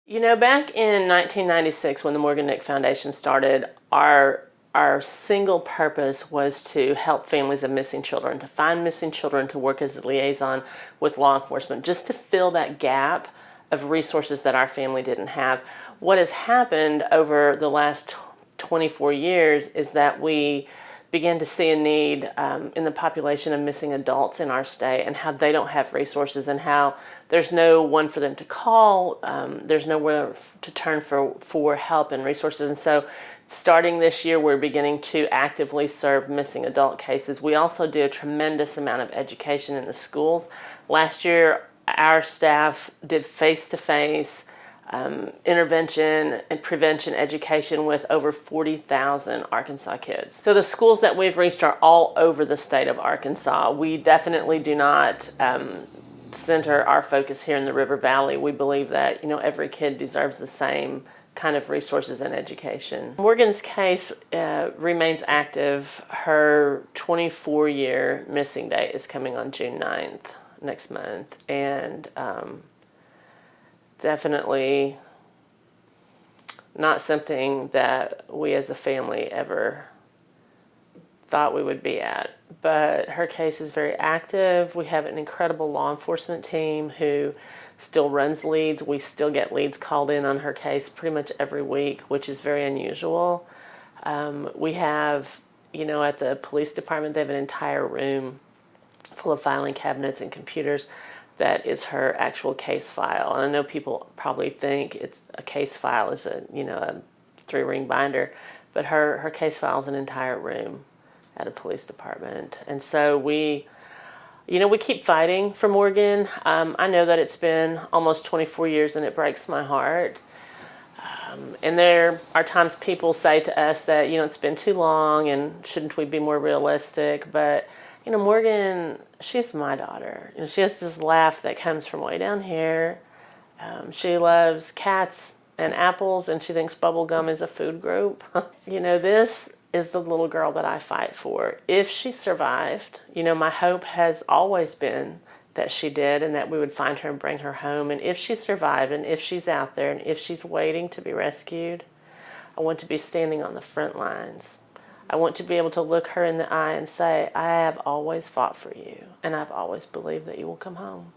You know, back in 1996 when the Morgan Nick Foundation started, our single purpose was to help families of missing children, to find missing children, to work as a liaison with law enforcement, just to fill that gap of resources that our family didn't have. What has happened over the last 24 years is that we began to see a need in the population of missing adults in our state, and how they don't have resources, and how there's no one for them to call, there's nowhere to turn for help and resources. And so starting this year, we're beginning to actively serve missing adult cases. We also do a tremendous amount of education in the schools. Last year, our staff did face-to-face intervention and prevention education with over 40,000 Arkansas kids. So the schools that we've reached are all over the state of Arkansas. We definitely do not center our focus here in the River Valley. We believe that, you know, every kid deserves the same kind of resources and education. Morgan's case remains active. Her 24-year missing date is coming on June 9th next month, and definitely not something that we as a family ever thought we would be at. But her case is very active. We have an incredible law enforcement team who still runs leads. We still get leads called in on her case pretty much every week, which is very unusual. We have, you know, at the police department, they have an entire room full of filing cabinets and computers that is her actual case file. And I know people probably think it's a case file is a, you know, a 3-ring binder, but her case file is an entire room at a police department. And so we keep fighting for Morgan. I know that it's been almost 24 years and it breaks my heart. And there are times people say to us that, you know, it's been too long and shouldn't we be more realistic? But, you know, Morgan, she's my daughter. You know, she has this laugh that comes from way down here. She loves cats and apples, and she thinks bubble gum is a food group. You know, this is the little girl that I fight for. If she survived, you know, my hope has always been that she did, and that we would find her and bring her home. And if she survived, and if she's out there, and if she's waiting to be rescued, I want to be standing on the front lines. I want to be able to look her in the eye and say, I have always fought for you, and I've always believed that you will come home.